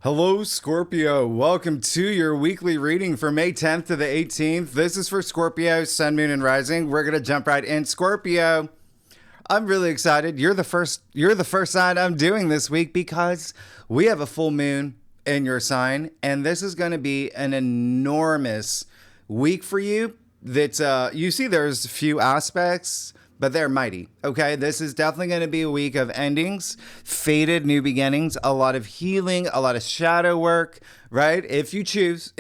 Hello, Scorpio. Welcome to your weekly reading for May 10th to the 18th. This is for Scorpio, Sun, Moon, and Rising. We're going to jump right in. Scorpio, I'm really excited. You're the first sign I'm doing this week because we have a full moon in your sign, and this is going to be an enormous week for you. That you see there's a few aspects, but they're mighty. Okay, this is definitely going to be a week of endings, faded new beginnings, a lot of healing, a lot of shadow work, right? If you choose,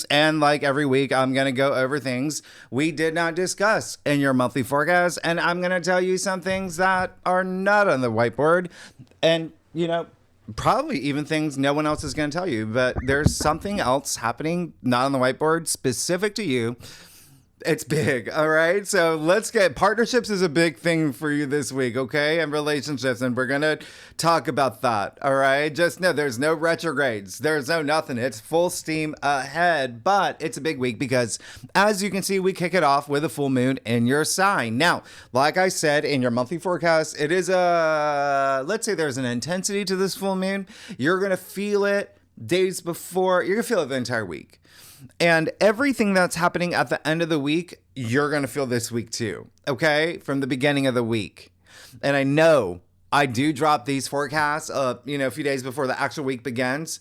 and like every week, I'm going to go over things we did not discuss in your monthly forecast, and I'm going to tell you some things that are not on the whiteboard, and probably even things no one else is going to tell you, but there's something else happening not on the whiteboard specific to you. It's big, all right? So let's get partnerships is a big thing for you this week, okay? And relationships, and we're going to talk about that, all right? Just know there's no retrogrades. There's no nothing. It's full steam ahead, but it's a big week because, as you can see, we kick it off with a full moon in your sign. Now, like I said, in your monthly forecast, it is let's say there's an intensity to this full moon. You're going to feel it days before. You're going to feel it the entire week. And everything that's happening at the end of the week, you're going to feel this week too, okay? From the beginning of the week. And I know I do drop these forecasts, a few days before the actual week begins.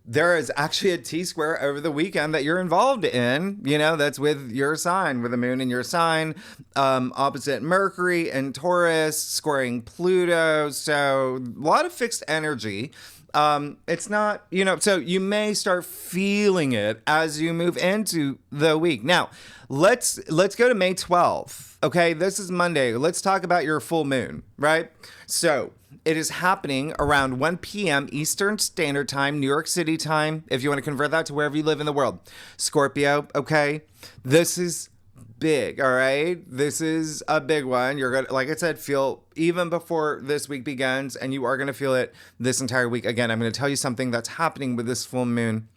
There is actually a T-square over the weekend that you're involved in, that's with your sign, with the moon in your sign, opposite Mercury and Taurus, squaring Pluto. So a lot of fixed energy. It's not, so you may start feeling it as you move into the week. Now, let's go to May 12th. Okay, this is Monday. Let's talk about your full moon, right? So it is happening around 1 p.m. Eastern Standard Time, New York City time, if you want to convert that to wherever you live in the world. Scorpio, okay? This is big, all right? This is a big one. You're going to, like I said, feel even before this week begins, and you are going to feel it this entire week. Again, I'm going to tell you something that's happening with this full moon.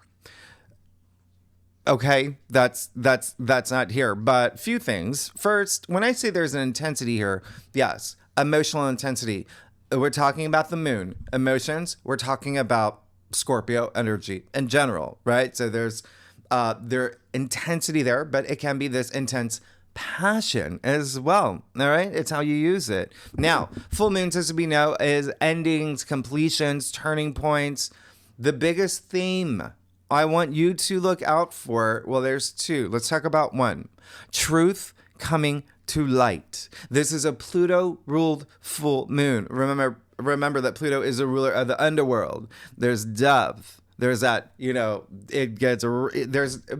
Okay, that's not here, but few things. First, when I say there's an intensity here, yes, emotional intensity. We're talking about the moon. Emotions, we're talking about Scorpio energy in general, right? So there's intensity there, but it can be this intense passion as well. All right, it's how you use it. Now, full moons, as we know, is endings, completions, turning points. The biggest theme I want you to look out for, well, there's two. Let's talk about one. Truth coming to light. This is a Pluto-ruled full moon. Remember that Pluto is a ruler of the underworld. There's dove. There's that,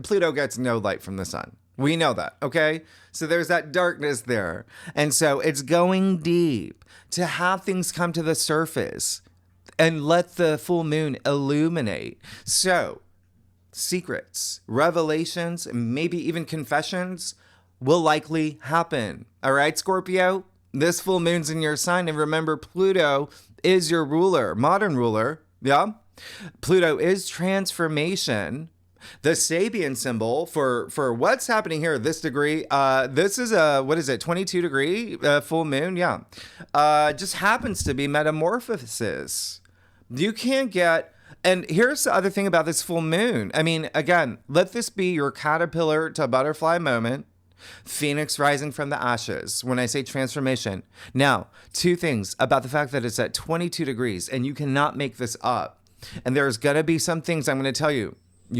Pluto gets no light from the sun. We know that, okay? So there's that darkness there. And so it's going deep to have things come to the surface and let the full moon illuminate. So secrets, revelations, maybe even confessions will likely happen. All right, Scorpio? This full moon's in your sign. And remember, Pluto is your ruler, modern ruler. Yeah? Pluto is transformation. The Sabian symbol for what's happening here, this degree, this is a, 22 degree full moon? Yeah. Just happens to be metamorphosis. You can't get, and here's the other thing about this full moon. I mean, again, let this be your caterpillar to butterfly moment. Phoenix rising from the ashes when I say transformation. Now, two things about the fact that it's at 22 degrees and you cannot make this up. And there's going to be some things I'm going to tell you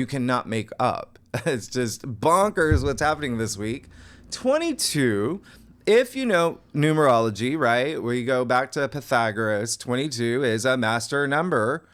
cannot make up. It's just bonkers what's happening this week. 22, if you know numerology, right? We go back to Pythagoras. 22 is a master number.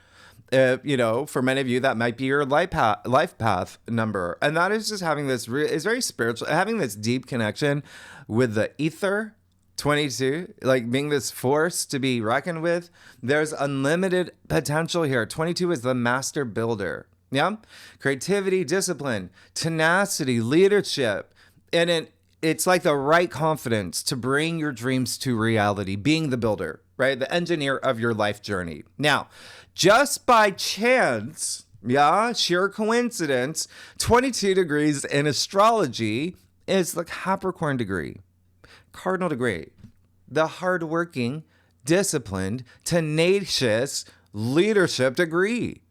For many of you, that might be your life path number. And that is just having this, is very spiritual, having this deep connection with the ether. 22, like being this force to be reckoned with. There's unlimited potential here. 22 is the master builder. Yeah. Creativity, discipline, tenacity, leadership. And it's like the right confidence to bring your dreams to reality, being the builder, right? The engineer of your life journey. Now, just by chance, sheer coincidence, 22 degrees in astrology is the Capricorn degree. Cardinal degree, the hardworking, disciplined, tenacious leadership degree.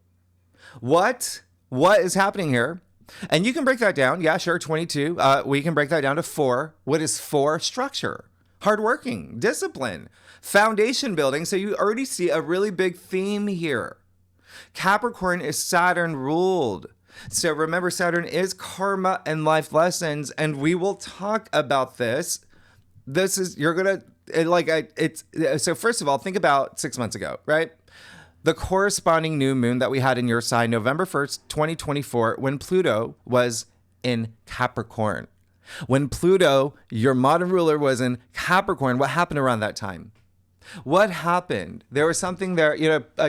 What is happening here? And you can break that down. Yeah, sure, 22. We can break that down to 4. What is 4? Structure, hardworking, discipline, foundation building. So you already see a really big theme here. Capricorn is Saturn ruled. So remember, Saturn is karma and life lessons, and we will talk about this. So first of all, think about 6 months ago, right? The corresponding new moon that we had in your sign, November 1st, 2024, when Pluto was in Capricorn. When Pluto, your modern ruler, was in Capricorn, what happened around that time? What happened? There was something there.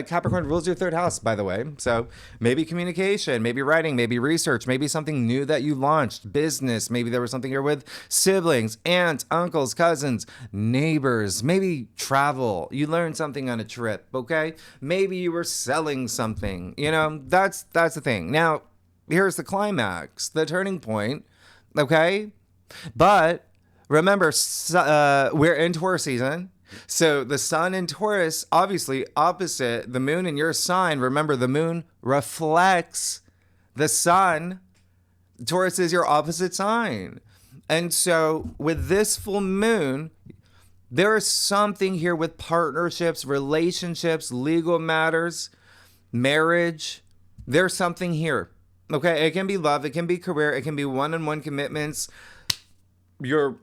Capricorn rules your 3rd house, by the way. So maybe communication, maybe writing, maybe research, maybe something new that you launched, business. Maybe there was something here with siblings, aunts, uncles, cousins, neighbors, maybe travel. You learned something on a trip, okay? Maybe you were selling something. That's the thing. Now, here's the climax, the turning point, okay? But remember, we're in Taurus season. So the sun in Taurus, obviously opposite the moon in your sign. Remember, the moon reflects the sun. Taurus is your opposite sign. And so with this full moon, there is something here with partnerships, relationships, legal matters, marriage. There's something here. Okay, it can be love, it can be career, it can be one-on-one commitments. Your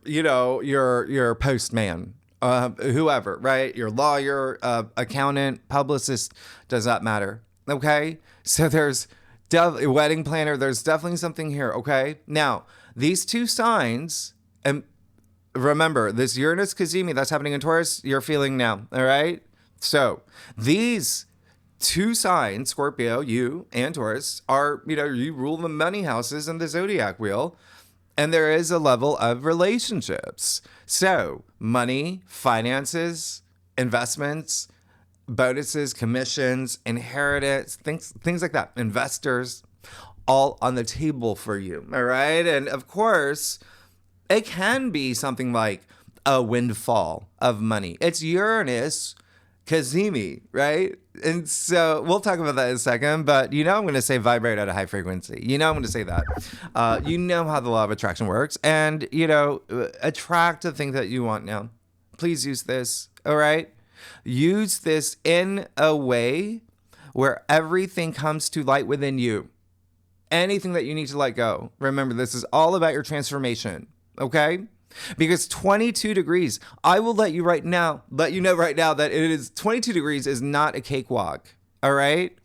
postman. Whoever, right? Your lawyer, accountant, publicist, does not matter. Okay? So there's wedding planner. There's definitely something here. Okay? Now, these 2 signs, and remember, this Uranus Cazimi that's happening in Taurus, you're feeling now. All right? So these 2 signs, Scorpio, you and Taurus, are, you rule the money houses in the zodiac wheel. And there is a level of relationships. So money, finances, investments, bonuses, commissions, inheritance, things like that. Investors, all on the table for you. All right. And of course, it can be something like a windfall of money. It's Uranus Cazimi, right? And so we'll talk about that in a second, but I'm going to say vibrate at a high frequency. I'm going to say that. How the law of attraction works, and, attract the thing that you want now. Please use this, all right? Use this in a way where everything comes to light within you. Anything that you need to let go. Remember, this is all about your transformation, okay? Because 22 degrees, I will let you know right now that it is 22 degrees is not a cakewalk. All right.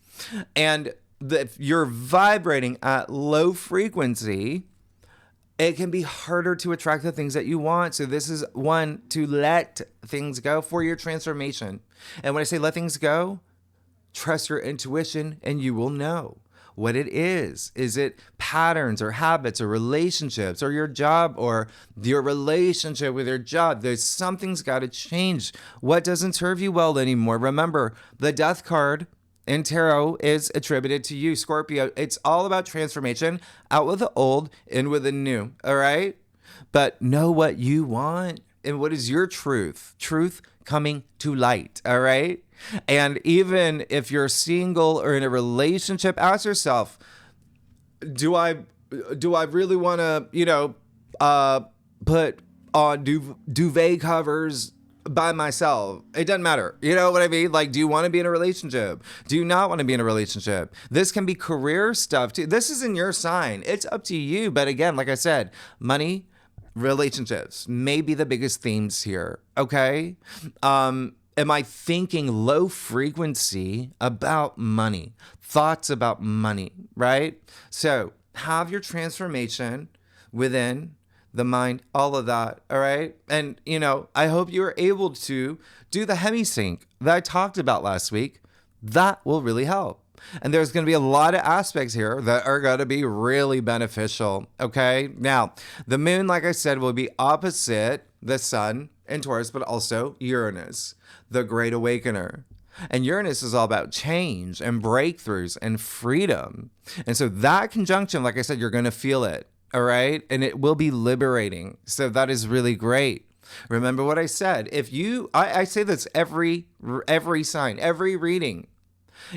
And if you're vibrating at low frequency, it can be harder to attract the things that you want. So this is one to let things go for your transformation. And when I say let things go, trust your intuition and you will know what it is. Is it patterns or habits or relationships or your job or your relationship with your job? There's something's got to change. What doesn't serve you well anymore? Remember, the death card in tarot is attributed to you, Scorpio. It's all about transformation, out with the old, in with the new. All right? But know what you want and what is your truth. Truth coming to light. All right? And even if you're single or in a relationship, ask yourself, do I really want to, put on duvet covers by myself? It doesn't matter. You know what I mean? Like, do you want to be in a relationship? Do you not want to be in a relationship? This can be career stuff too. This is in your sign. It's up to you. But again, like I said, money, relationships may be the biggest themes here. Okay. Am I thinking low frequency about money? Thoughts about money, right? So have your transformation within the mind, all of that, all right? And, I hope you were able to do the hemisync that I talked about last week. That will really help. And there's going to be a lot of aspects here that are going to be really beneficial, okay? Now, the moon, like I said, will be opposite the sun in Taurus, but also Uranus, the great awakener. And Uranus is all about change and breakthroughs and freedom. And so that conjunction, like I said, you're going to feel it, all right? And it will be liberating. So that is really great. Remember what I said. I say this every sign, every reading.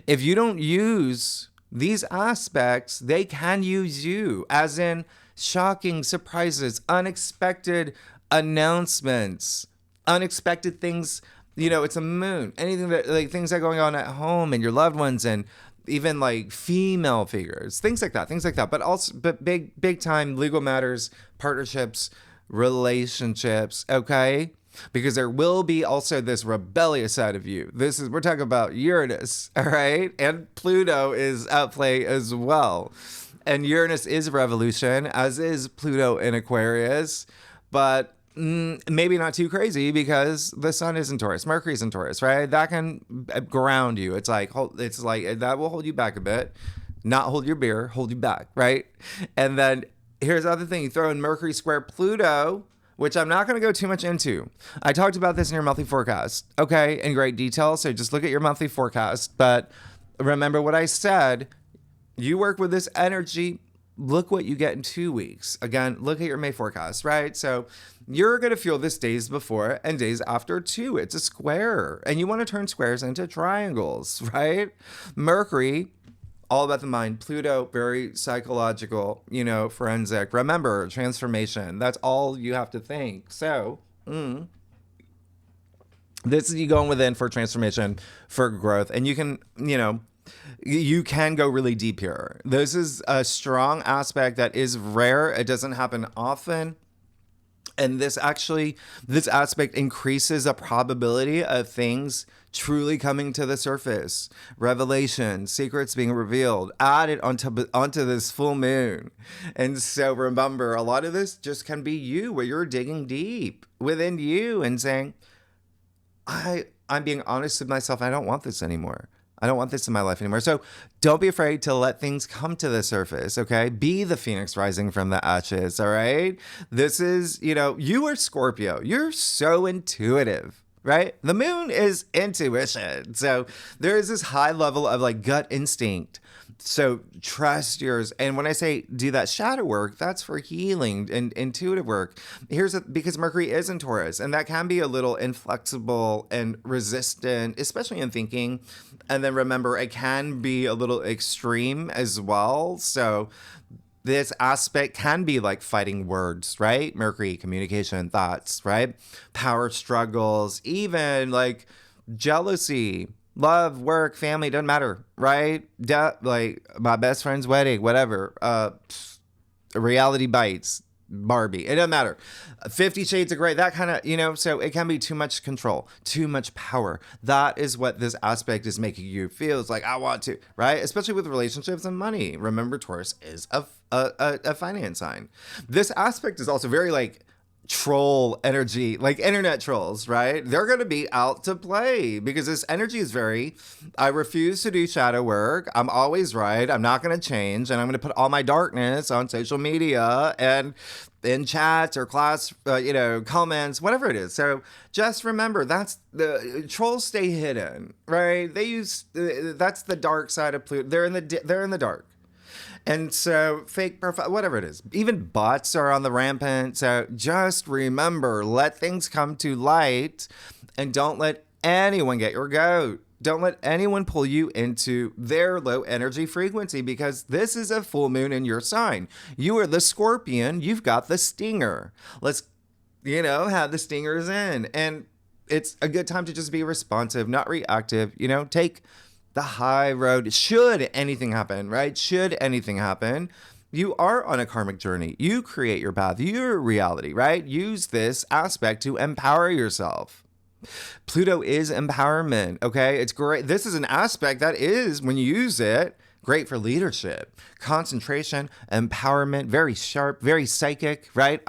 If you don't use these aspects, they can use you, as in shocking surprises, unexpected announcements, unexpected things. It's a moon. Anything that, like, things that are going on at home and your loved ones, and even like female figures, things like that. But big time legal matters, partnerships, relationships. Okay. Because there will be also this rebellious side of you. We're talking about Uranus, all right? And Pluto is at play as well. And Uranus is revolution, as is Pluto in Aquarius. But maybe not too crazy, because the sun is in Taurus, Mercury's in Taurus, right? That can ground you. It's like that will hold you back a bit, not hold your beer, hold you back, right? And then here's the other thing: you throw in Mercury square Pluto, which I'm not going to go too much into. I talked about this in your monthly forecast, okay, in great detail. So just look at your monthly forecast. But remember what I said. You work with this energy. Look what you get in 2 weeks. Again, look at your May forecast, right? So you're going to feel this days before and days after too. It's a square. And you want to turn squares into triangles, right? Mercury, all about the mind. Pluto, very psychological, forensic. Remember, transformation. That's all you have to think. So, this is you going within for transformation, for growth. And you can, you can go really deep here. This is a strong aspect that is rare. It doesn't happen often. And this aspect increases the probability of things truly coming to the surface. Revelation, secrets being revealed, added onto this full moon. And so remember, a lot of this just can be you, where you're digging deep within you and saying, I'm being honest with myself. I don't want this anymore. I don't want this in my life anymore. So don't be afraid to let things come to the surface, okay? Be the phoenix rising from the ashes, all right? This is, you are Scorpio. You're so intuitive, right? The moon is intuition. So there is this high level of like gut instinct. So trust yours. And when I say do that shadow work, that's for healing and intuitive work. Because Mercury is in Taurus, and that can be a little inflexible and resistant, especially in thinking. And then remember, it can be a little extreme as well. So this aspect can be like fighting words, right? Mercury, communication, thoughts, right? Power struggles, even like jealousy. Love, work, family, doesn't matter, right? Like my best friend's wedding, whatever. Reality bites, Barbie, it doesn't matter. 50 Shades of Grey, that kind of, so it can be too much control, too much power. That is what this aspect is making you feel. It's like, I want to, right? Especially with relationships and money. Remember, Taurus is a finance sign. This aspect is also very like troll energy, like internet trolls, right? They're going to be out to play, because this energy is I refuse to do shadow work. I'm always right. I'm not going to change. And I'm going to put all my darkness on social media and in chats or class, comments, whatever it is. So just remember, that's the trolls stay hidden, right? That's the dark side of Pluto. They're in the dark. And so fake profile, whatever it is, even bots are on the rampant. So just remember, let things come to light, and don't let anyone get your goat. Don't let anyone pull you into their low energy frequency, because this is a full moon in your sign. You are the Scorpion. You've got the stinger. Let's, have the stingers in. And it's a good time to just be responsive, not reactive. Take the high road. Should anything happen, right? Should anything happen, you are on a karmic journey. You create your path, your reality, right? Use this aspect to empower yourself. Pluto is empowerment, okay? It's great. This is an aspect that is, when you use it, great for leadership, concentration, empowerment, very sharp, very psychic, right?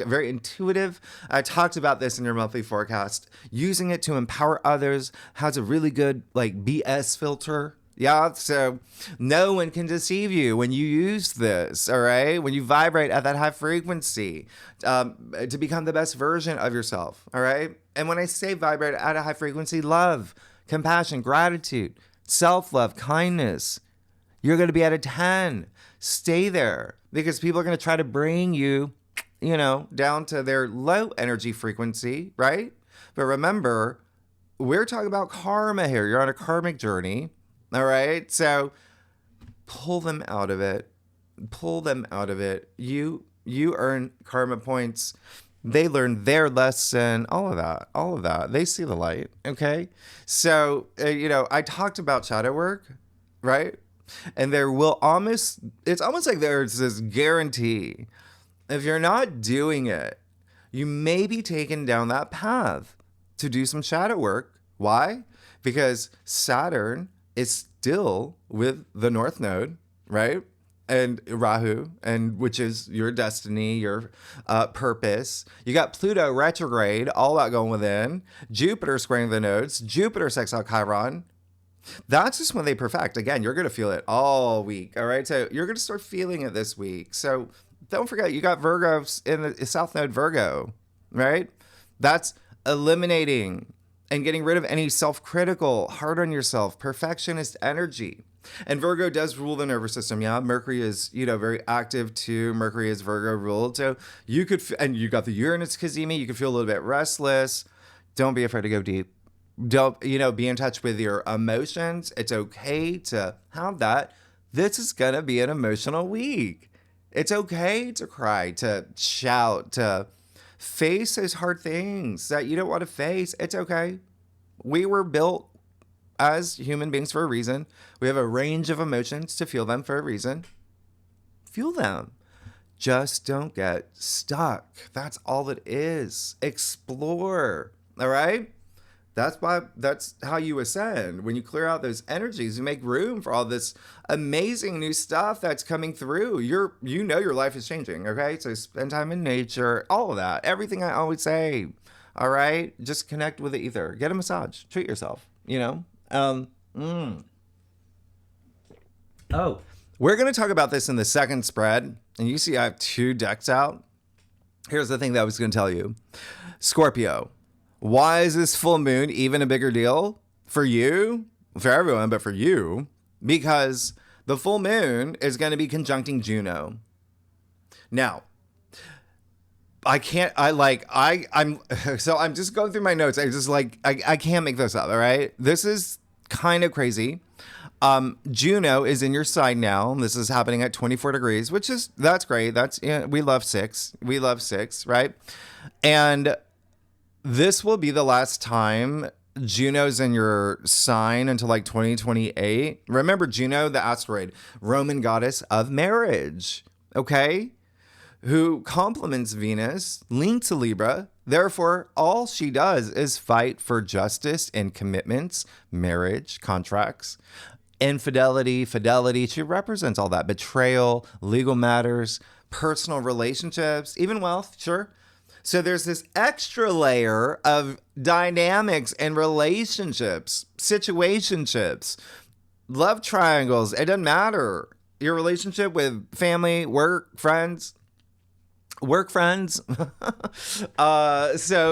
Very intuitive. I talked about this in your monthly forecast. Using it to empower others has a really good like BS filter. Yeah, so no one can deceive you when you use this, all right? When you vibrate at that high frequency, to become the best version of yourself, all right? And when I say vibrate at a high frequency, love, compassion, gratitude, self-love, kindness, you're going to be at a 10. Stay there, because people are going to try to bring you, down to their low energy frequency, right? But remember, we're talking about karma here. You're on a karmic journey, all right? So pull them out of it. Pull them out of it. You earn karma points. They learn their lesson, all of that. They see the light, okay? So, I talked about shadow work, right? And it's almost like there's this guarantee. If you're not doing it, you may be taken down that path to do some shadow work. Why? Because Saturn is still with the North Node, right? And Rahu, which is your destiny, your purpose. You got Pluto retrograde, all that going within. Jupiter squaring the nodes. Jupiter sextile Chiron. That's just when they perfect. Again, you're going to feel it all week, all right? So you're going to start feeling it this week. So don't forget, you got Virgo in the South Node Virgo, right? That's eliminating and getting rid of any self-critical, hard on yourself, perfectionist energy. And Virgo does rule the nervous system. Yeah, Mercury is, very active too. Mercury is Virgo ruled. So you could, and you got the Uranus Cazimi, you could feel a little bit restless. Don't be afraid to go deep. Don't, be in touch with your emotions. It's okay to have that. This is going to be an emotional week. It's okay to cry, to shout, to face those hard things that you don't want to face. It's okay. We were built as human beings for a reason. We have a range of emotions to feel them for a reason. Feel them. Just don't get stuck. That's all it is. Explore. All right? That's how you ascend. When you clear out those energies, you make room for all this amazing new stuff that's coming through. Your life is changing, okay? So spend time in nature, all of that. Everything I always say. All right? Just connect with the ether. Get a massage. Treat yourself, Oh, we're going to talk about this in the second spread. And you see I have 2 decks out. Here's the thing that I was going to tell you. Scorpio, why is this full moon even a bigger deal for you? For everyone, but for you. Because the full moon is going to be conjuncting Juno. Now, I'm just going through my notes. I can't make this up, all right? This is kind of crazy. Juno is in your sign now. This is happening at 24 degrees, that's great. We love 6. We love 6, right? And this will be the last time Juno's in your sign until 2028. Remember Juno, the asteroid, Roman goddess of marriage, okay? Who complements Venus, linked to Libra. Therefore, all she does is fight for justice and commitments, marriage, contracts, infidelity, fidelity. She represents all that. Betrayal, legal matters, personal relationships, even wealth, sure. So there's this extra layer of dynamics and relationships, situationships, love triangles. It doesn't matter. Your relationship with family, work, friends. So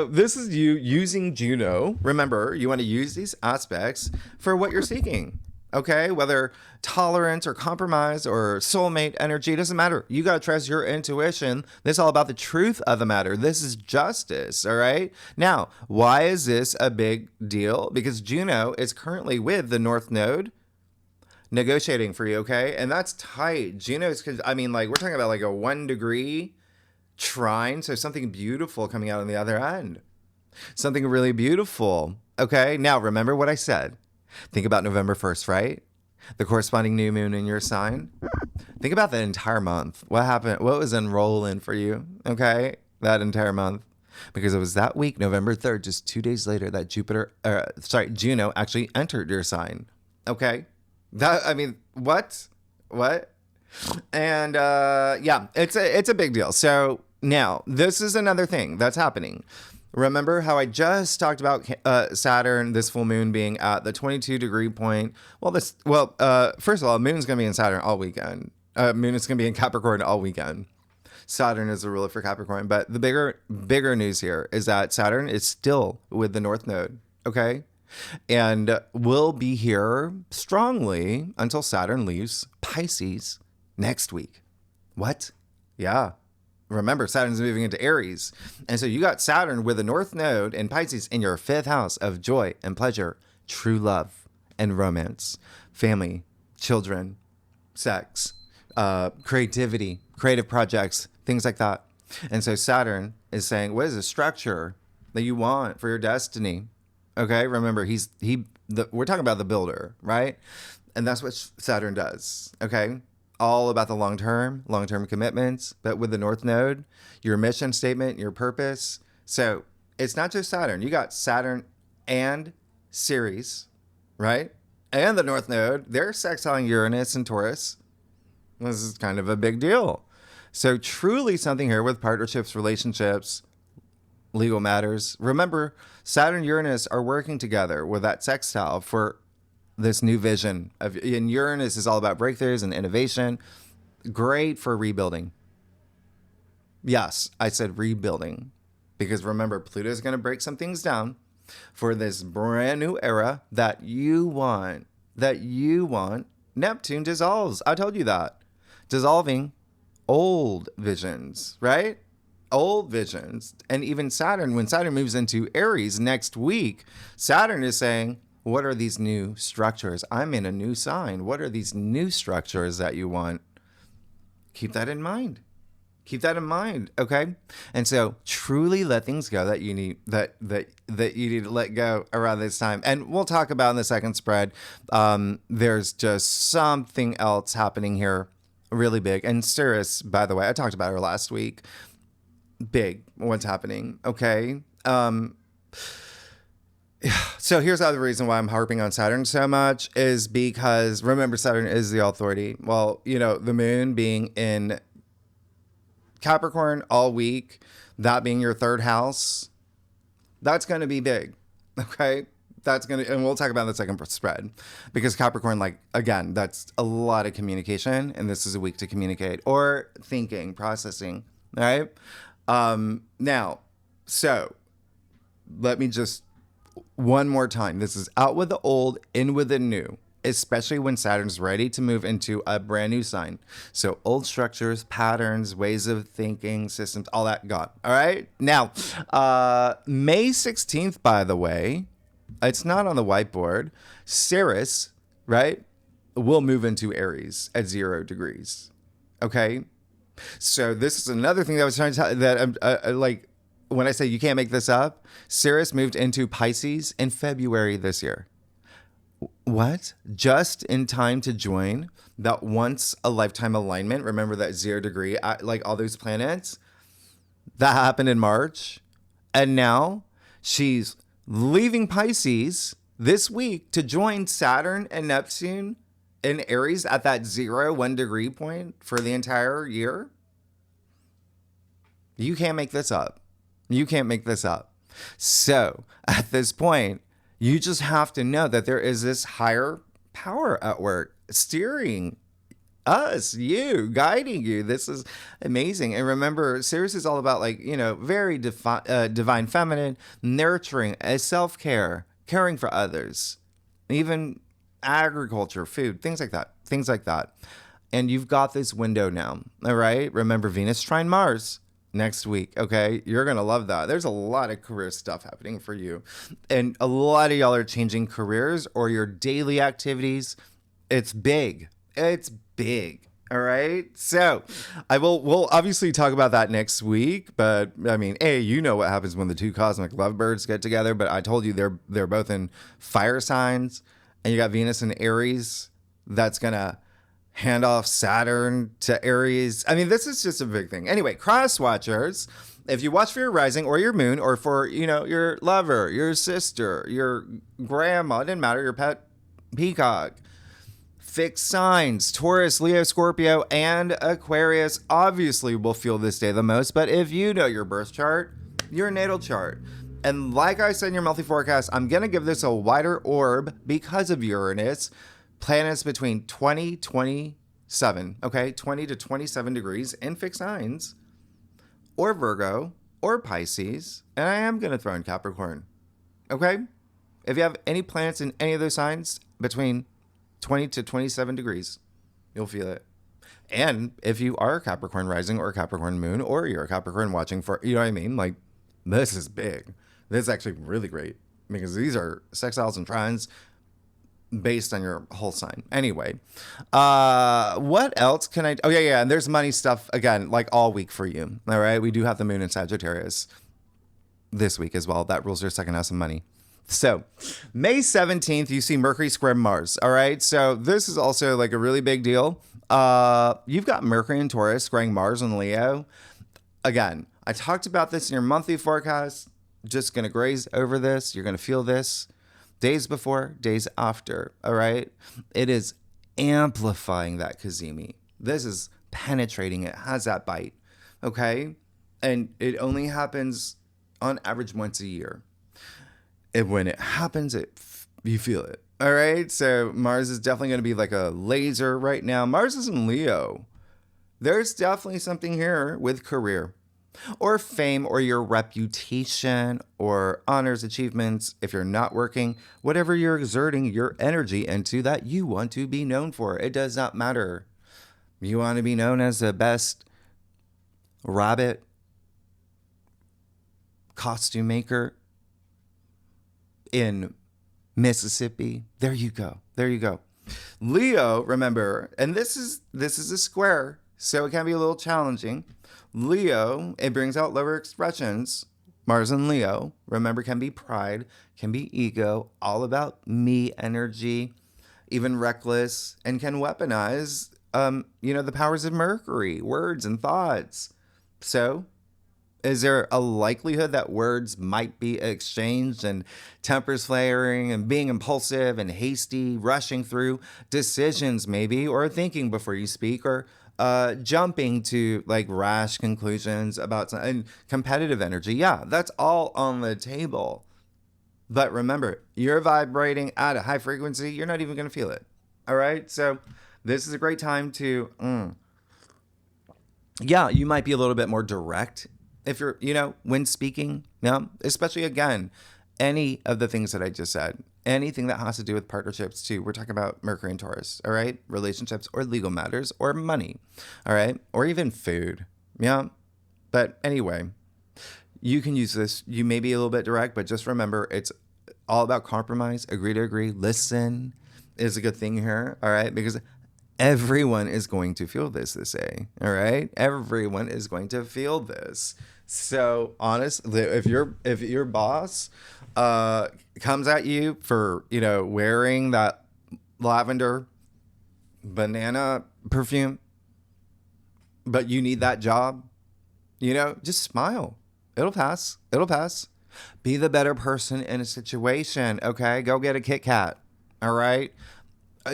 this is you using Juno. Remember, you want to use these aspects for what you're seeking. Okay, whether tolerance or compromise or soulmate energy, doesn't matter. You got to trust your intuition. This is all about the truth of the matter. This is justice, all right? Now, why is this a big deal? Because Juno is currently with the North Node negotiating for you, okay? And that's tight. Juno's, we're talking about a 1 degree trine, so something beautiful coming out on the other end. Something really beautiful, okay? Now, remember what I said. Think about November 1st, right? The corresponding new moon in your sign. Think about the entire month. What happened? What was unrolling for you, okay? That entire month. Because it was that week, November 3rd, just 2 days later, that Juno actually entered your sign, okay? What? And it's a big deal. So now this is another thing that's happening. Remember how I just talked about Saturn, this full moon being at the 22 degree point. First of all, moon's going to be in Saturn all weekend. Moon is going to be in Capricorn all weekend. Saturn is the ruler for Capricorn. But the bigger news here is that Saturn is still with the North Node. Okay. And will be here strongly until Saturn leaves Pisces next week. What? Yeah. Remember, Saturn's moving into Aries. And so you got Saturn with the North Node in Pisces in your 5th house of joy and pleasure, true love and romance, family, children, sex, creativity, creative projects, things like that. And so Saturn is saying, what is the structure that you want for your destiny? Okay, remember, we're talking about the builder, right? And that's what Saturn does, okay? All about the long-term commitments, but with the North Node, your mission statement, your purpose. So it's not just Saturn. You got Saturn and Ceres, right? And the North Node, they're sextiling Uranus and Taurus. This is kind of a big deal. So truly something here with partnerships, relationships, legal matters. Remember, Saturn and Uranus are working together with that sextile for this new vision. And Uranus is all about breakthroughs and innovation. Great for rebuilding. Yes, I said rebuilding. Because remember, Pluto is going to break some things down for this brand new era that you want. Neptune dissolves. I told you that. Dissolving old visions, right? Old visions. And even Saturn, when Saturn moves into Aries next week, Saturn is saying, what are these new structures? I'm in a new sign. What are these new structures that you want? Keep that in mind. Okay? And so truly let things go that you need that you need to let go around this time. And we'll talk about in the second spread. There's just something else happening here really big. And Ceres, by the way, I talked about her last week. Big, what's happening, okay? So here's the other reason why I'm harping on Saturn so much is because, remember, Saturn is the authority. Well, the moon being in Capricorn all week, that being your third house, that's going to be big, okay? And we'll talk about the second spread because Capricorn, again, that's a lot of communication, and this is a week to communicate or thinking, processing, all right? Now, so let me just one more time. This is out with the old, in with the new, especially when Saturn's ready to move into a brand new sign. So old structures, patterns, ways of thinking, systems, all that gone. All right. Now, May 16th, by the way, it's not on the whiteboard. Ceres, right, will move into Aries at 0 degrees. Okay. So this is another thing that I was trying to tell that when I say you can't make this up, Ceres moved into Pisces in February this year. What? Just in time to join that once a lifetime alignment. Remember that 0 degree, all those planets? That happened in March. And now she's leaving Pisces this week to join Saturn and Neptune in Aries at that 1 degree point for the entire year. You can't make this up. So at this point, you just have to know that there is this higher power at work, steering us, you, guiding you. This is amazing. And remember, Ceres is all about very divine feminine, nurturing, self-care, caring for others, even agriculture, food, things like that. And you've got this window now, all right? Remember, Venus trine Mars next week, okay? You're going to love that. There's a lot of career stuff happening for you. And a lot of y'all are changing careers or your daily activities. It's big. All right. So we'll obviously talk about that next week. But I mean, you know what happens when the two cosmic lovebirds get together. But I told you they're both in fire signs. And you got Venus in Aries. That's going to hand off Saturn to Aries. I mean, this is just a big thing. Anyway, cross watchers, if you watch for your rising or your moon or for, your lover, your sister, your grandma, it didn't matter, your pet peacock, fixed signs, Taurus, Leo, Scorpio, and Aquarius obviously will feel this day the most. But if you know your birth chart, your natal chart, and like I said in your monthly forecast, I'm going to give this a wider orb because of Uranus. Planets between 20 to 27 degrees in fixed signs, or Virgo, or Pisces, and I am going to throw in Capricorn, okay? If you have any planets in any of those signs between 20 to 27 degrees, you'll feel it. And if you are a Capricorn rising or Capricorn moon, or you're a Capricorn watching for, you know what I mean? This is big. This is actually really great because these are sextiles and trines based on your whole sign. Anyway, what else can I? Oh yeah. And there's money stuff again, like all week for you. All right. We do have the moon in Sagittarius this week as well. That rules your second house of money. So May 17th, you see Mercury square Mars. All right. So this is also like a really big deal. You've got Mercury in Taurus squaring Mars in Leo. Again, I talked about this in your monthly forecast. Just going to graze over this. You're going to feel this days before, days after. All right. It is amplifying that Kazemi. This is penetrating. It has that bite. Okay. And it only happens on average once a year. And when it happens, you feel it. All right. So Mars is definitely going to be like a laser right now. Mars is in Leo. There's definitely something here with career or fame or your reputation or honors, achievements. If you're not working, whatever you're exerting your energy into that you want to be known for. It does not matter. You want to be known as the best rabbit costume maker in Mississippi. There you go. There you go. Leo, remember, and this is a square, so it can be a little challenging. Leo, it brings out lower expressions. Mars and Leo, remember, can be pride, can be ego, all about me energy, even reckless, and can weaponize, the powers of Mercury, words and thoughts. So is there a likelihood that words might be exchanged and tempers flaring and being impulsive and hasty, rushing through decisions maybe, or thinking before you speak, or jumping to like rash conclusions about and competitive energy? Yeah, that's all on the table. But remember, you're vibrating at a high frequency. You're not even going to feel it. All right. So this is a great time to, you might be a little bit more direct if you're, when speaking, especially again, any of the things that I just said, anything that has to do with partnerships too. We're talking about Mercury and Taurus, all right? Relationships or legal matters or money, all right? Or even food, yeah? But anyway, you can use this. You may be a little bit direct, but just remember, it's all about compromise, agree to agree, listen is a good thing here, all right? Because everyone is going to feel this day, all right? Everyone is going to feel this. So honestly, if your boss comes at you for wearing that lavender banana perfume, but you need that job, just smile. It'll pass. It'll pass. Be the better person in a situation. Okay, go get a Kit Kat. All right,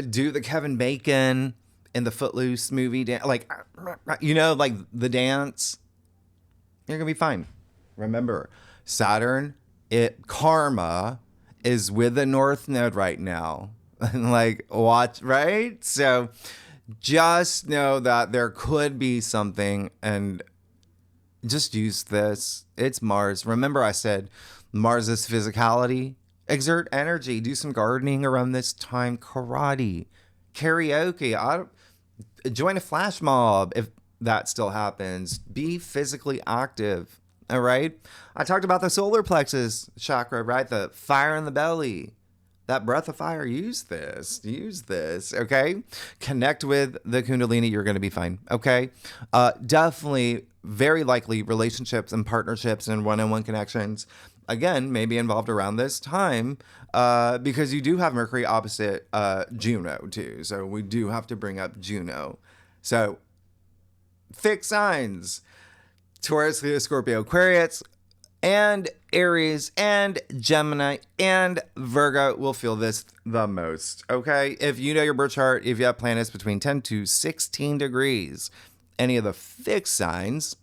do the Kevin Bacon in the Footloose movie dance, like the dance. You're gonna be fine. Remember, Saturn, karma is with the North Node right now. Like, watch, right? So just know that there could be something, and just use this. It's Mars. Remember, I said Mars is physicality. Exert energy. Do some gardening around this time. Karate, karaoke. Join a flash mob if that still happens. Be physically active. All right. I talked about the solar plexus chakra, right? The fire in the belly, that breath of fire. Use this. Okay. Connect with the Kundalini. You're going to be fine. Okay. Definitely, very likely relationships and partnerships and one-on-one connections, again, may be involved around this time, because you do have Mercury opposite Juno too. So we do have to bring up Juno. So fixed signs: Taurus, Leo, Scorpio, Aquarius, and Aries, and Gemini, and Virgo will feel this the most, okay? If you know your birth chart, if you have planets between 10 to 16 degrees, any of the fixed signs,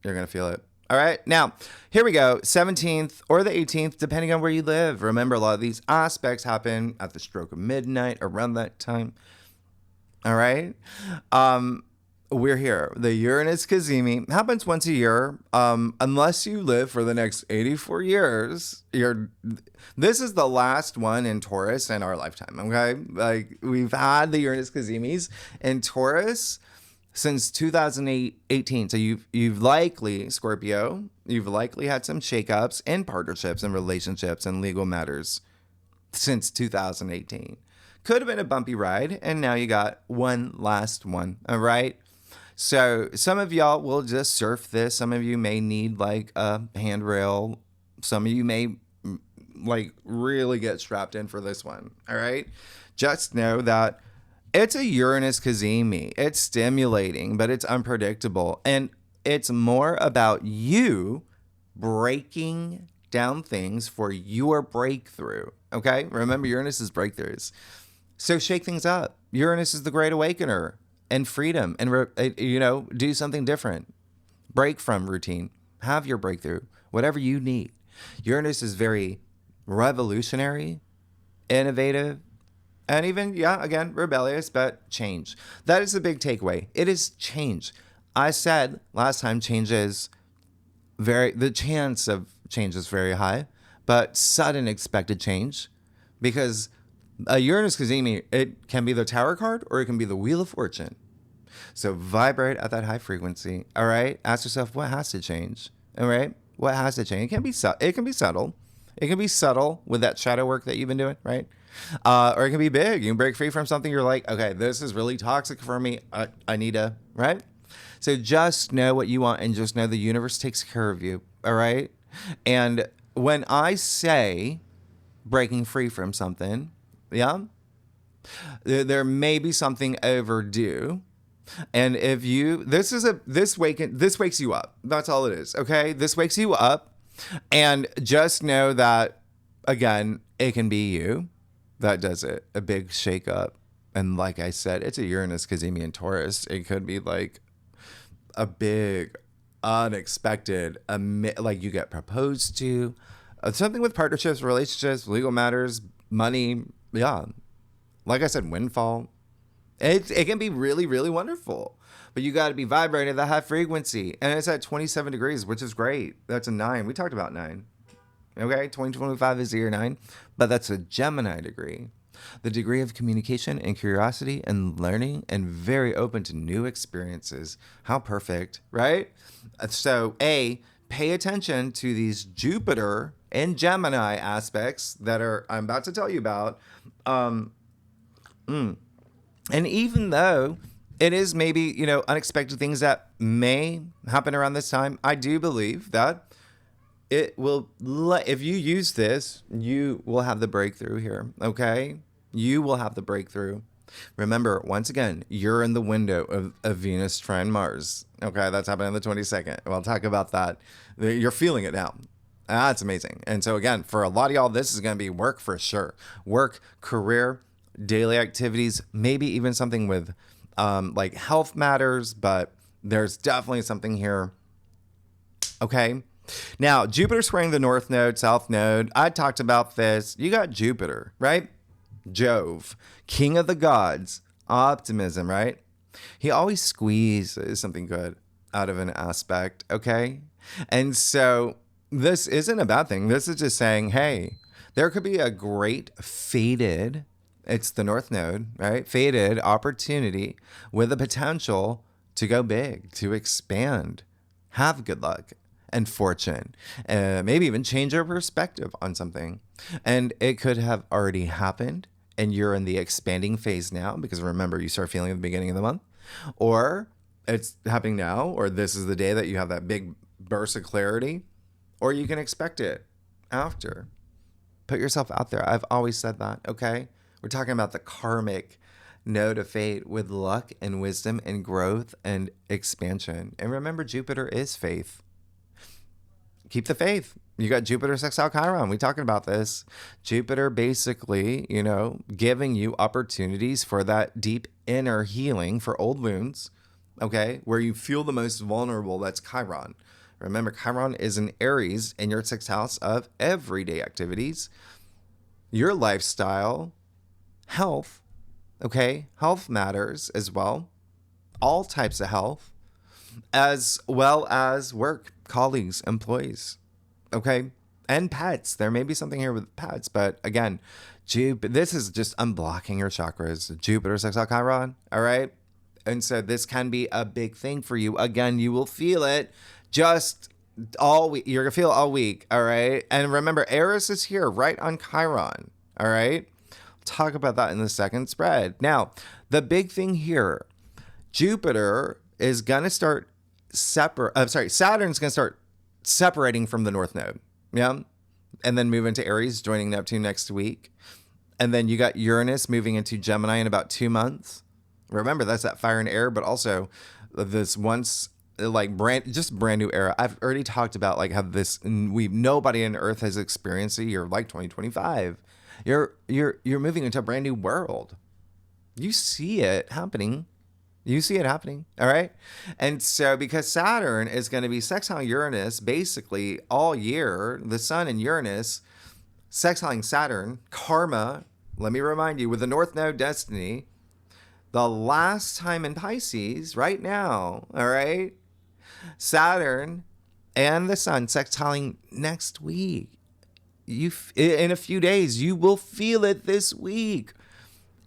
you're going to feel it. All right, now, here we go, 17th or the 18th, depending on where you live. Remember, a lot of these aspects happen at the stroke of midnight, around that time. All right? We're here. The Uranus Kazemi happens once a year. Unless you live for the next 84 years, this is the last one in Taurus in our lifetime, okay? Like, we've had the Uranus Kazemis in Taurus since 2018. So you've likely, Scorpio, you've likely had some shakeups in partnerships and relationships and legal matters since 2018. Could have been a bumpy ride, and now you got one last one, all right? So some of y'all will just surf this. Some of you may need like a handrail. Some of you may like really get strapped in for this one, all right? Just know that it's a Uranus Cazimi. It's stimulating, but it's unpredictable. And it's more about you breaking down things for your breakthrough, okay? Remember, Uranus is breakthroughs. So shake things up. Uranus is the great awakener and freedom and, do something different. Break from routine. Have your breakthrough, whatever you need. Uranus is very revolutionary, innovative, and even, again, rebellious, but change. That is the big takeaway. It is change. I said last time the chance of change is very high, but sudden expected change, because a Uranus Cazimi, it can be the Tower card or it can be the Wheel of Fortune. So vibrate at that high frequency, all right? Ask yourself, what has to change, all right? What has to change? It can be subtle. It can be subtle with that shadow work that you've been doing, right? Or it can be big. You can break free from something. You're like, okay, this is really toxic for me. I need to, right? So just know what you want and just know the universe takes care of you, all right? And when I say breaking free from something, there may be something overdue. And if this wakes you up. That's all it is, okay? This wakes you up. And just know that, again, it can be you that does it. A big shake up. And like I said, it's a Uranus, Cazimi, and Taurus. It could be like a big, unexpected, like you get proposed to. Something with partnerships, relationships, legal matters, money. Yeah. Like I said, windfall. It can be really, really wonderful. But you got to be vibrating at that high frequency. And it's at 27 degrees, which is great. That's a 9. We talked about 9. Okay, 2025 is the year 9. But that's a Gemini degree. The degree of communication and curiosity and learning and very open to new experiences. How perfect, right? So, pay attention to these Jupiter and Gemini aspects that I'm about to tell you about. And even though it is maybe, unexpected things that may happen around this time, I do believe that it will, if you use this, you will have the breakthrough here, okay? You will have the breakthrough. Remember, once again, you're in the window of Venus trine Mars. Okay, that's happening on the 22nd. We'll talk about that. You're feeling it now. That's amazing. And so again, for a lot of y'all, this is going to be work for sure. Work, career, daily activities, maybe even something with like health matters, but there's definitely something here. Okay. Now, Jupiter squaring the North Node, South Node. I talked about this. You got Jupiter, right? Jove, king of the gods, optimism, right? He always squeezes something good out of an aspect, okay? And so this isn't a bad thing. This is just saying, hey, there could be a great fated, it's the North Node, right? Fated opportunity with the potential to go big, to expand, have good luck and fortune, maybe even change your perspective on something. And it could have already happened and you're in the expanding phase now, because remember, you start feeling at the beginning of the month, or it's happening now, or this is the day that you have that big burst of clarity, or you can expect it after. Put yourself out there. I've always said that, okay? We're talking about the karmic node of fate with luck and wisdom and growth and expansion. And remember, Jupiter is faith. Keep the faith. You got Jupiter sextile Chiron. We talking about this. Jupiter basically, giving you opportunities for that deep inner healing for old wounds, okay? Where you feel the most vulnerable, that's Chiron. Remember, Chiron is an Aries in your sixth house of everyday activities, your lifestyle, health, okay? Health matters as well. All types of health, as well as work, colleagues, employees, okay? And pets. There may be something here with pets, but again, this is just unblocking your chakras. Jupiter sextile Chiron, all right? And so this can be a big thing for you. Again, you will feel it just all week. You're going to feel it all week, all right? And remember, Eris is here right on Chiron, all right? talk about that in the second spread. Now, the big thing here, Jupiter is going to start Saturn's going to start separating from the North Node. Yeah. And then move into Aries, joining Neptune next week. And then you got Uranus moving into Gemini in about 2 months. Remember, that's that fire and air, but also this once like brand new era. I've already talked about like how nobody on Earth has experienced a year like 2025. You're moving into a brand new world. You see it happening. All right. And so because Saturn is going to be sextiling Uranus basically all year, the Sun and Uranus sextiling Saturn, karma, let me remind you, with the North Node destiny, the last time in Pisces right now, all right, Saturn and the Sun sextiling next week. In a few days, you will feel it this week.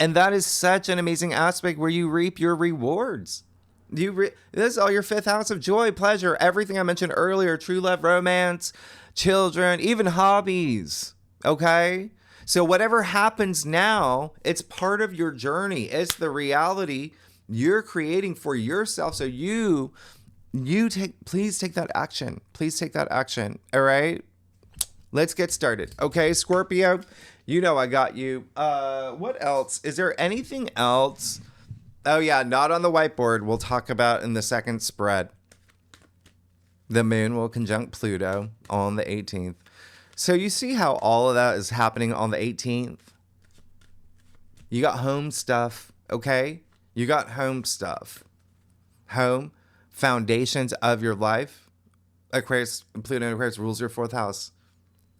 And that is such an amazing aspect where you reap your rewards. This is all your fifth house of joy, pleasure, everything I mentioned earlier, true love, romance, children, even hobbies. Okay? So whatever happens now, it's part of your journey. It's the reality you're creating for yourself. So please take that action. Please take that action. All right? Let's get started. Okay, Scorpio, you know I got you. What else? Is there anything else? Oh, yeah, not on the whiteboard. We'll talk about in the second spread. The moon will conjunct Pluto on the 18th. So you see how all of that is happening on the 18th? You got home stuff, okay? You got home stuff. Home, foundations of your life. Aquarius, Pluto and Aquarius rules your fourth house.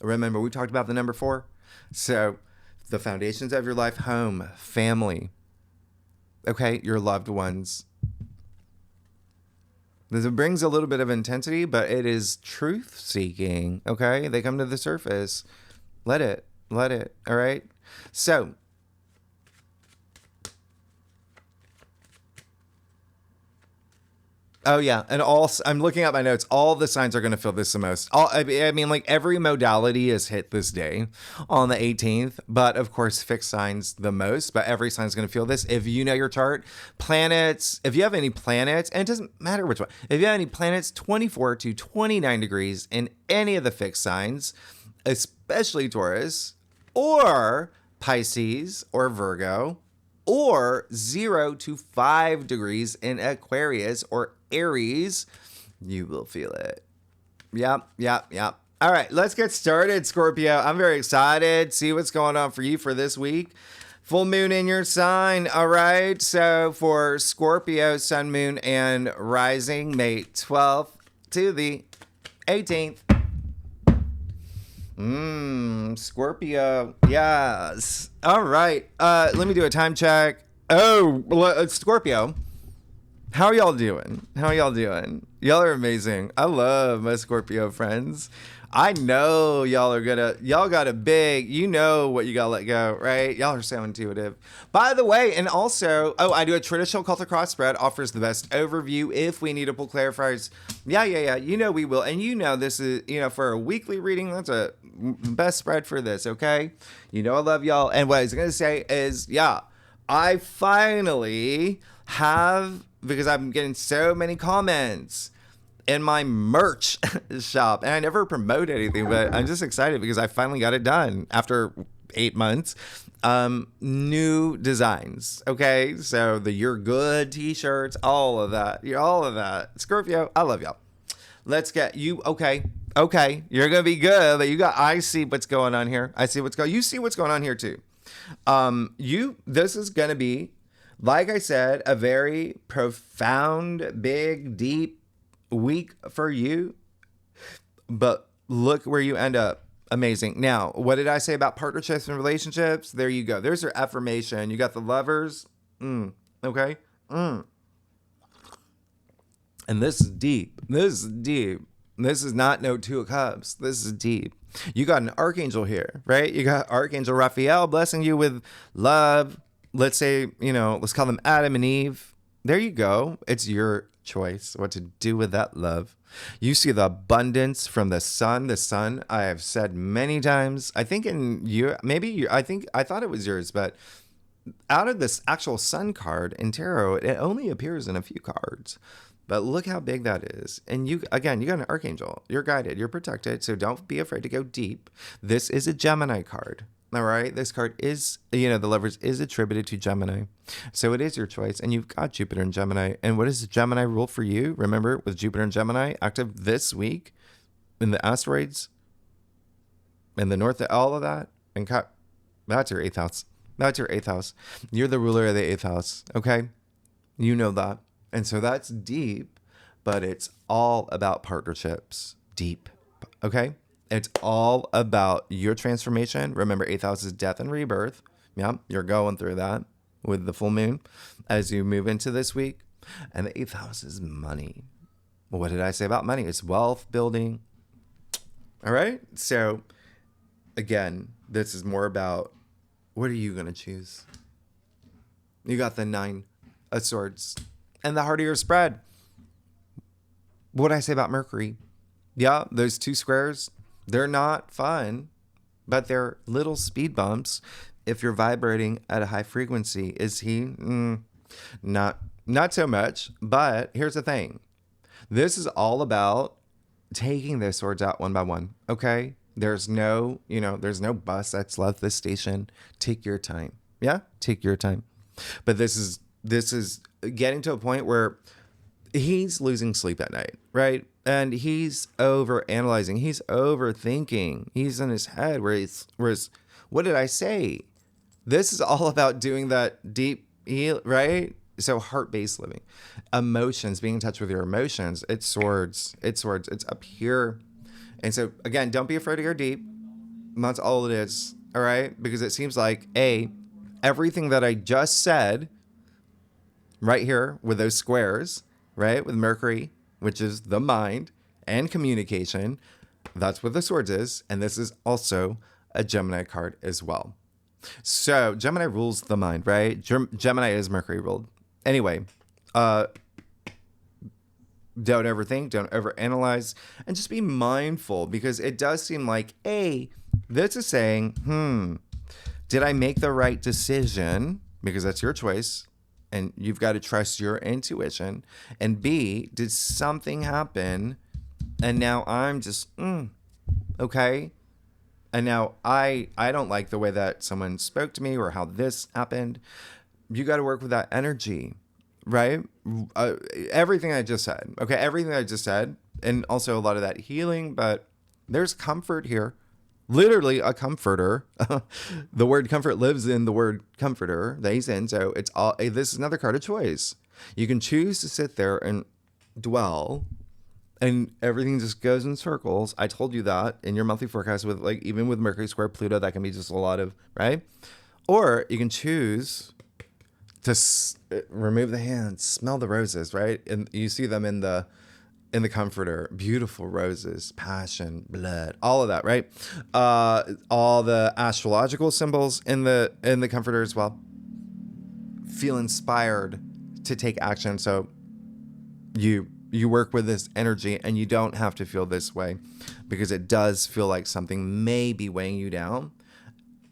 Remember, we talked about the number 4. So the foundations of your life, home, family, okay, your loved ones. This brings a little bit of intensity, but it is truth seeking, okay? They come to the surface. Let it, all right? So oh, yeah. And I'm looking at my notes. All the signs are going to feel this the most. I mean, like every modality is hit this day on the 18th. But of course, fixed signs the most. But every sign is going to feel this. If you know your chart, planets, if you have any planets, and it doesn't matter which one. If you have any planets 24 to 29 degrees in any of the fixed signs, especially Taurus or Pisces or Virgo, or 0 to 5 degrees in Aquarius or Aries, you will feel it. Yep. All right, let's get started, Scorpio. I'm very excited. See what's going on for you for this week. Full moon in your sign. All right, so for Scorpio, sun, moon, and rising, May 12th to the 18th. Scorpio. Yes. All right. Let me do a time check. Oh, Scorpio. How are y'all doing? Y'all are amazing. I love my Scorpio friends. I know y'all got a big, you know what you gotta let go, right? Y'all are so intuitive. By the way, and also, I do a traditional Celtic cross spread, offers the best overview if we need to pull clarifiers. Yeah. You know we will. And you know this is, for a weekly reading, that's a best spread for this, okay? You know I love y'all. And what I was gonna say is, I finally have, because I'm getting so many comments in my merch shop, and I never promote anything, but I'm just excited because I finally got it done after 8 months. New designs, okay? So the You're Good t-shirts, all of that. Scorpio, I love y'all. Let's get you, okay, you're gonna be good, but I see what's going on here. You see what's going on here too. This is gonna be, like I said, a very profound, big, deep week for you, but look where you end up. Amazing. Now, what did I say about partnerships and relationships? There you go. There's your affirmation. You got the Lovers. Okay. And this is deep. This is not no 2 of Cups. This is deep. You got an archangel here, right? You got Archangel Raphael blessing you with love. Let's say, let's call them Adam and Eve. There you go. It's your choice what to do with that love. You see the abundance from the sun. The sun, I have said many times, I think in you, maybe you, I thought it was yours, but out of this actual sun card in tarot, it only appears in a few cards. But look how big that is. And you, again, you got an archangel. You're guided. You're protected. So don't be afraid to go deep. This is a Gemini card. All right. This card is, the Lovers is attributed to Gemini. So it is your choice. And you've got Jupiter and Gemini. And what does the Gemini rule for you? Remember, with Jupiter and Gemini active this week in the asteroids, in the north, all of that. And that's your eighth house. That's your eighth house. You're the ruler of the eighth house. Okay. You know that. And so that's deep, but it's all about partnerships. Deep. Okay? It's all about your transformation. Remember, eighth house is death and rebirth. Yeah, you're going through that with the full moon as you move into this week. And the eighth house is money. Well, what did I say about money? It's wealth building. All right? So, again, this is more about what are you going to choose? You got the 9 of Swords. And the harder your spread. What did I say about Mercury? Yeah, those 2 squares, they're not fun, but they're little speed bumps if you're vibrating at a high frequency. Is he? Not so much. But here's the thing. This is all about taking the swords out one by one. Okay? There's no bus that's left this station. Take your time. Yeah? Take your time. But this is getting to a point where he's losing sleep at night, right? And he's over analyzing. He's overthinking. He's in his head where what did I say? This is all about doing that deep heal, right? So heart-based living, emotions, being in touch with your emotions. It's swords. It's up here. And so again, don't be afraid to go deep. That's all it is. All right. Because it seems like everything that I just said right here with those squares, right? With Mercury, which is the mind and communication. That's what the swords is. And this is also a Gemini card as well. So Gemini rules the mind, right? Gemini is Mercury ruled. Anyway, don't overthink, don't overanalyze, and just be mindful because it does seem like, this is saying, did I make the right decision? Because that's your choice. And you've got to trust your intuition. And B, did something happen? And now I'm just, okay. And now I don't like the way that someone spoke to me or how this happened. You got to work with that energy, right? Everything I just said, okay? Everything I just said. And also a lot of that healing, but there's comfort here. Literally a comforter. The word comfort lives in the word comforter that he's in. So it's all, this is another card of choice. You can choose to sit there and dwell and everything just goes in circles. I told you that in your monthly forecast with even with Mercury square Pluto, that can be just a lot of, right? Or you can choose to remove the hands, smell the roses, right? And you see them in the comforter, beautiful roses, passion, blood, all of that, right? All the astrological symbols in the comforter as well. Feel inspired to take action. So you work with this energy and you don't have to feel this way because it does feel like something may be weighing you down.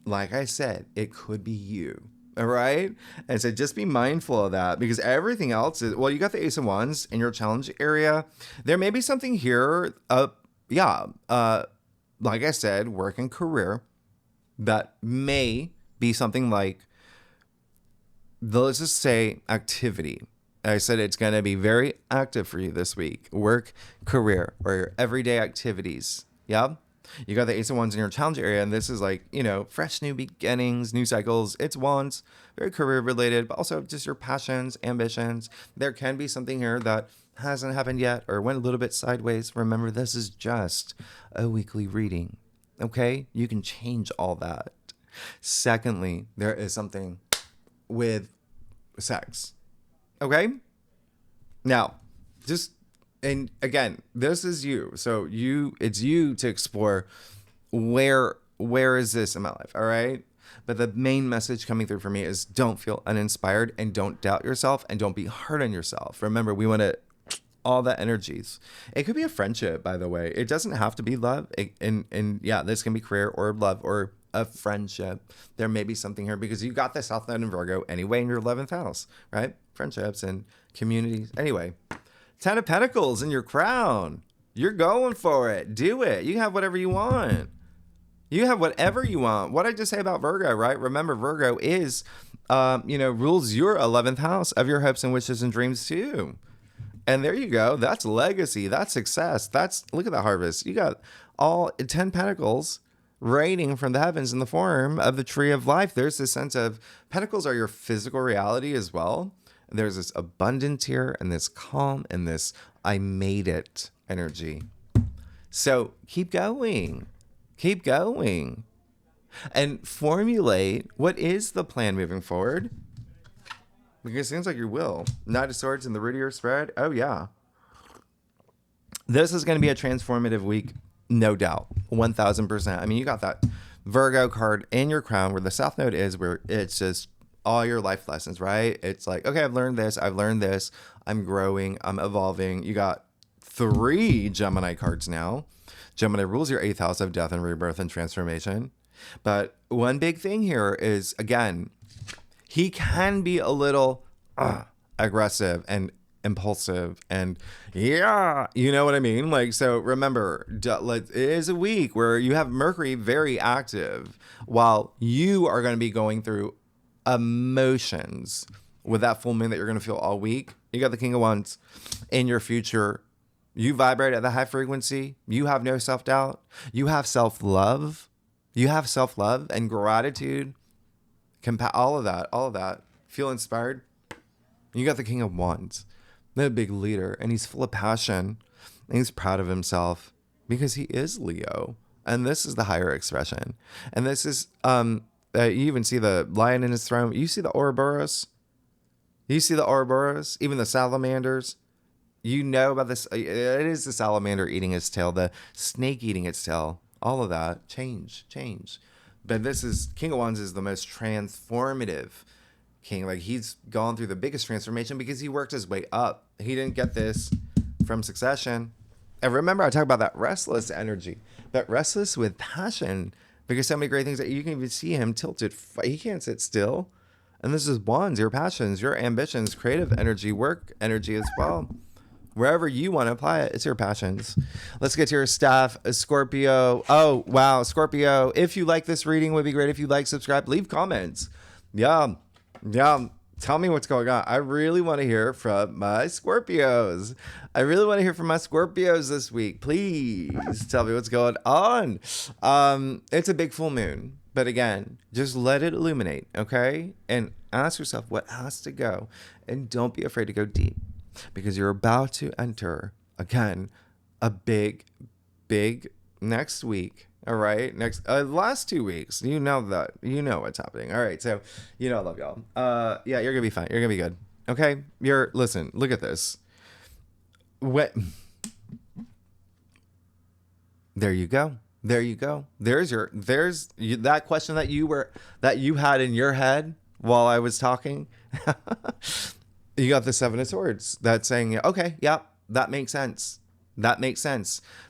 Like I said, it could be you. All right. And so just be mindful of that because everything else is, well, you got the Ace of Wands in your challenge area. There may be something here. Like I said, work and career that may be something like, let's just say activity. I said it's going to be very active for you this week. Work, career, or your everyday activities. Yeah. You got the Ace of Wands in your challenge area, and this is fresh new beginnings, new cycles. It's Wands, very career related, but also just your passions, ambitions. There can be something here that hasn't happened yet or went a little bit sideways. Remember, this is just a weekly reading, okay? You can change all that. Secondly, there is something with sex, okay? Now, and again, this is you. So it's you to explore where is this in my life? All right. But the main message coming through for me is don't feel uninspired and don't doubt yourself and don't be hard on yourself. Remember, we want to all the energies. It could be a friendship, by the way. It doesn't have to be love. And yeah, this can be career or love or a friendship. There may be something here because you got the South Node in Virgo anyway in your 11th house, right? Friendships and communities. Anyway, 10 of Pentacles in your crown. You're going for it. Do it. You can have whatever you want. You have whatever you want. What I just say about Virgo, right? Remember, Virgo is, rules your 11th house of your hopes and wishes and dreams too. And there you go. That's legacy. That's success. Look at the harvest. You got all 10 pentacles raining from the heavens in the form of the tree of life. There's this sense of pentacles are your physical reality as well. There's this abundance here and this calm and this I made it energy. So keep going. Keep going. And formulate what is the plan moving forward. Because it seems like you will. Knight of Swords and the root of your spread. Oh, yeah. This is going to be a transformative week, no doubt. 1,000%. I mean, you got that Virgo card in your crown where the South Node is, where it's just all your life lessons, right? It's like, okay, I've learned this. I'm growing. I'm evolving. You got 3 Gemini cards now. Gemini rules your 8th house of death and rebirth and transformation. But one big thing here is, again, he can be a little aggressive and impulsive and yeah, you know what I mean? Like, so remember, it is a week where you have Mercury very active while you are going to be going through emotions with that full moon that you're going to feel all week. You got the King of Wands in your future. You vibrate at the high frequency. You have no self-doubt. You have self-love. You have self-love and gratitude. All of that. Feel inspired. You got the King of Wands, the big leader, and he's full of passion. And he's proud of himself because he is Leo. And this is the higher expression. And this is, you even see the lion in his throne. You see the Ouroboros. Even the salamanders. You know about this. It is the salamander eating its tail, the snake eating its tail. All of that. Change. But this is, King of Wands is the most transformative king. Like, he's gone through the biggest transformation because he worked his way up. He didn't get this from succession. And remember, I talked about that restless energy, that restless with passion, because so many great things that you can even see him tilted. He can't sit still. And this is Wands, your passions, your ambitions, creative energy, work energy as well. Wherever you want to apply it, it's your passions. Let's get to your stuff. Scorpio. Oh, wow. Scorpio. If you like this reading, would be great if you like, subscribe, leave comments. Yeah. Tell me what's going on. I really want to hear from my Scorpios. This week. Please tell me what's going on. It's a big full moon. But again, just let it illuminate, okay? And ask yourself what has to go. And don't be afraid to go deep. Because you're about to enter, again, a big next week. All right? Last 2 weeks. You know that. You know what's happening. All right. So, I love y'all. Yeah, you're going to be fine. You're going to be good. Okay? Listen, look at this. There you go. There's that question that you had in your head while I was talking. You got the 7 of Swords that's saying, okay, yeah, that makes sense.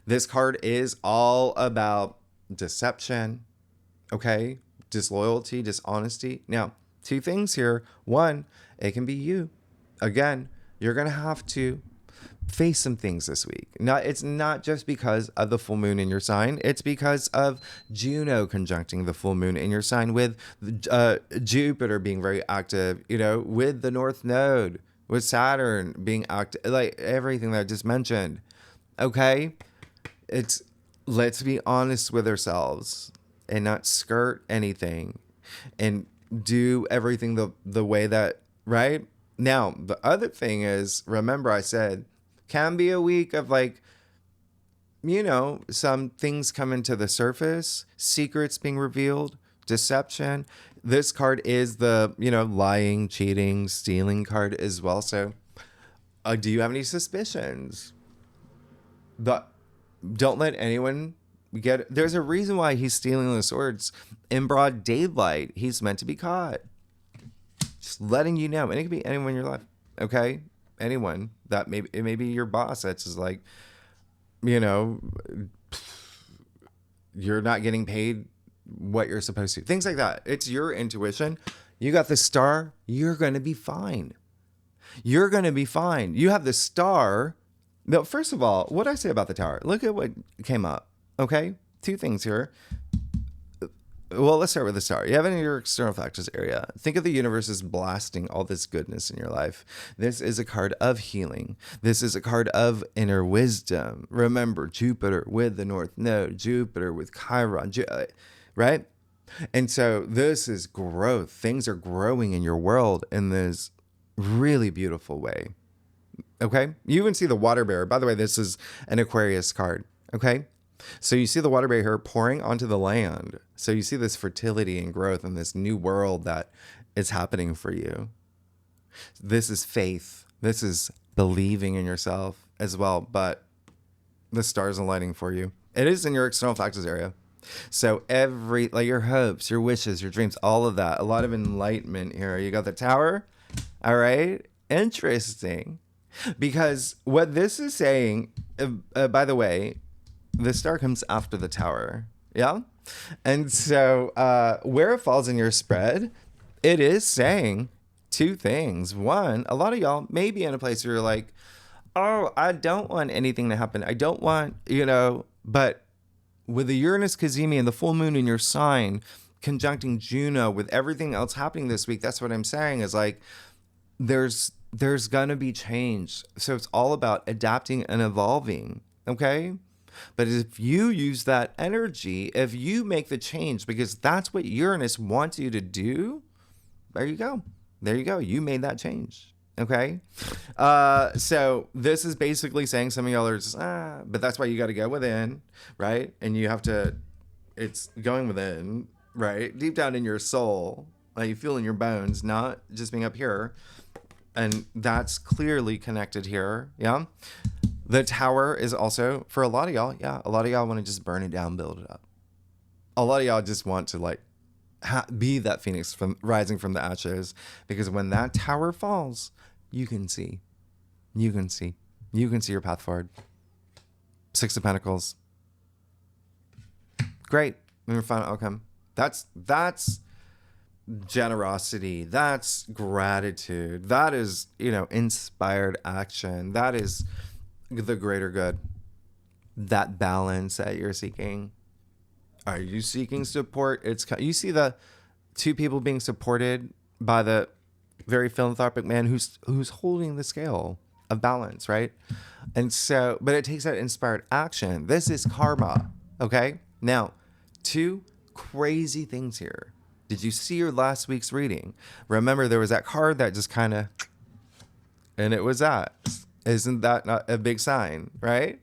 This card is all about deception, okay? Disloyalty, dishonesty. Now, 2 things here. 1, it can be you. Again, you're going to have to face some things this week. Now, it's not just because of the full moon in your sign. It's because of Juno conjuncting the full moon in your sign with Jupiter being very active, with the North Node, with Saturn being active, like everything that I just mentioned. Okay? Let's be honest with ourselves and not skirt anything and do everything the way that, right? Now, the other thing is, remember I said, can be a week of some things coming to the surface, secrets being revealed, deception. This card is the, lying, cheating, stealing card as well. So do you have any suspicions? Don't let anyone there's a reason why he's stealing the swords in broad daylight. He's meant to be caught. Just letting you know. And it could be anyone in your life. Okay? anyone that maybe your boss that's just like, you know, you're not getting paid what you're supposed to. Things like that. It's your intuition. You got the star. You're going to be fine. You're going to be fine. You have the star. Now, first of all, what I say about the tower, look at what came up. Okay. 2 things here. Well, let's start with the star. You have it in your external factors area. Think of the universe as blasting all this goodness in your life. This is a card of healing. This is a card of inner wisdom. Remember, Jupiter with the North Node, Jupiter with Chiron, right? And so this is growth. Things are growing in your world in this really beautiful way. Okay? You even see the water bearer. By the way, this is an Aquarius card. Okay? So you see the water bearer pouring onto the land. So you see this fertility and growth in this new world that is happening for you. This is faith. This is believing in yourself as well. But the stars aligning for you. It is in your external factors area. So like your hopes, your wishes, your dreams, all of that. A lot of enlightenment here. You got the tower. All right. Interesting. Because what this is saying, by the way, the star comes after the tower. Yeah. And so where it falls in your spread, it is saying 2 things. One, a lot of y'all may be in a place where you're like, oh, I don't want anything to happen. I don't want, but with the Uranus cazimi and the full moon in your sign conjuncting Juno with everything else happening this week, that's what I'm saying is like, there's going to be change. So it's all about adapting and evolving. Okay. But if you use that energy, if you make the change, because that's what Uranus wants you to do, there you go. There you go. You made that change. Okay. So this is basically saying some of y'all are just, but that's why you got to go within, right? And you have to, it's going within, right? Deep down in your soul, like you feel in your bones, not just being up here. And that's clearly connected here. Yeah. The tower is also, for a lot of y'all, a lot of y'all want to just burn it down, build it up. A lot of y'all just want to like be that phoenix rising from the ashes, because when that tower falls, you can see your path forward. 6 of Pentacles. Great. Your final outcome. That's generosity. That's gratitude. That is, inspired action. That is the greater good, that balance that you're seeking. Are you seeking support? You see the 2 people being supported by the very philanthropic man who's holding the scale of balance, right? And so, but it takes that inspired action. This is karma. Okay. Now, 2 crazy things here. Did you see your last week's reading? Remember, there was that card that just kind of, and it was that. Isn't that not a big sign, right?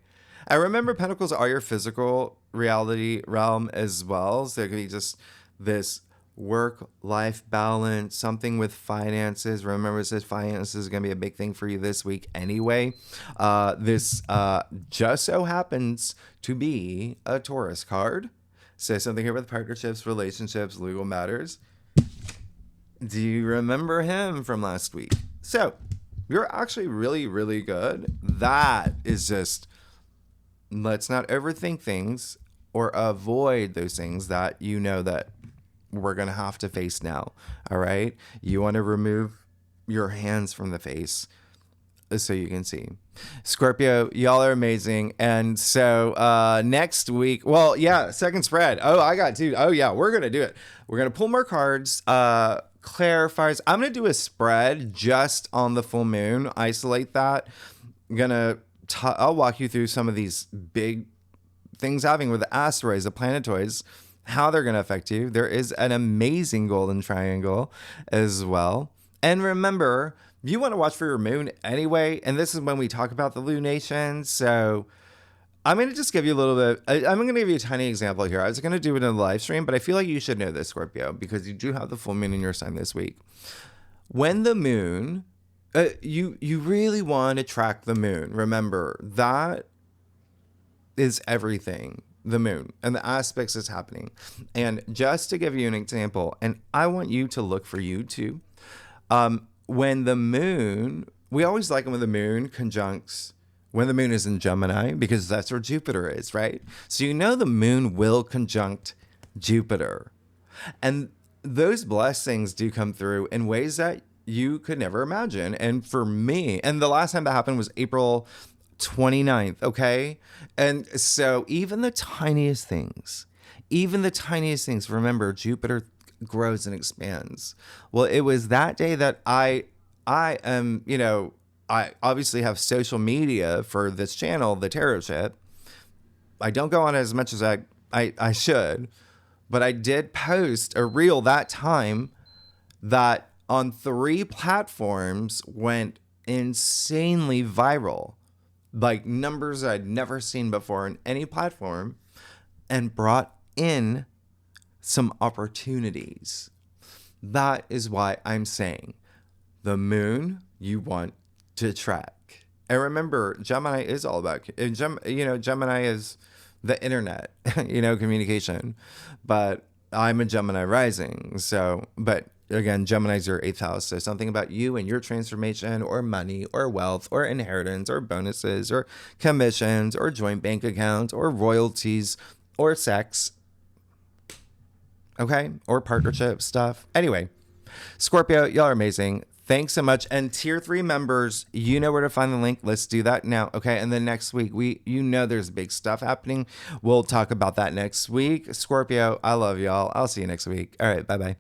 I remember Pentacles are your physical reality realm as well. So it could be just this work-life balance, something with finances. Remember, it says finances is going to be a big thing for you this week anyway. This just so happens to be a Taurus card. So something here with partnerships, relationships, legal matters. Do you remember him from last week? So you're actually really, really good. That is just, let's not overthink things or avoid those things that that we're going to have to face now. All right. You want to remove your hands from the face so you can see. Scorpio, y'all are amazing. And so next week, second spread. Oh, I got 2. Oh yeah, we're going to do it. We're going to pull more cards. Clarifiers. I'm going to do a spread just on the full moon. Isolate that. I'll walk you through some of these big things happening with the asteroids, the planetoids, how they're going to affect you. There is an amazing golden triangle as well. And remember, you want to watch for your moon anyway. And this is when we talk about the lunations. So I'm going to just give you a little bit. I'm going to give you a tiny example here. I was going to do it in the live stream, but I feel like you should know this, Scorpio, because you do have the full moon in your sign this week. When the moon, you really want to track the moon. Remember, that is everything, the moon, and the aspects that's happening. And just to give you an example, and I want you to look for you too. When the moon we always like it when the moon conjuncts when the moon is in Gemini, because that's where Jupiter is, right? So you know the moon will conjunct Jupiter. And those blessings do come through in ways that you could never imagine. And for me, and the last time that happened was April 29th, okay? And so even the tiniest things, remember, Jupiter grows and expands. Well, it was that day that I am, I obviously have social media for this channel, the Tarot Ship. I don't go on as much as I should, but I did post a reel that time that on 3 platforms went insanely viral, like numbers I'd never seen before in any platform, and brought in some opportunities. That is why I'm saying the moon you want to track. And remember, Gemini is all about, Gemini is the internet, communication. But I'm a Gemini rising. So, but again, Gemini's your 8th house. So something about you and your transformation, or money, or wealth, or inheritance, or bonuses, or commissions, or joint bank accounts, or royalties, or sex. Okay? Or partnership stuff. Anyway, Scorpio, y'all are amazing. Thanks so much. And tier 3 members, you know where to find the link. Let's do that now. Okay. And then next week, there's big stuff happening. We'll talk about that next week. Scorpio, I love y'all. I'll see you next week. All right. Bye-bye.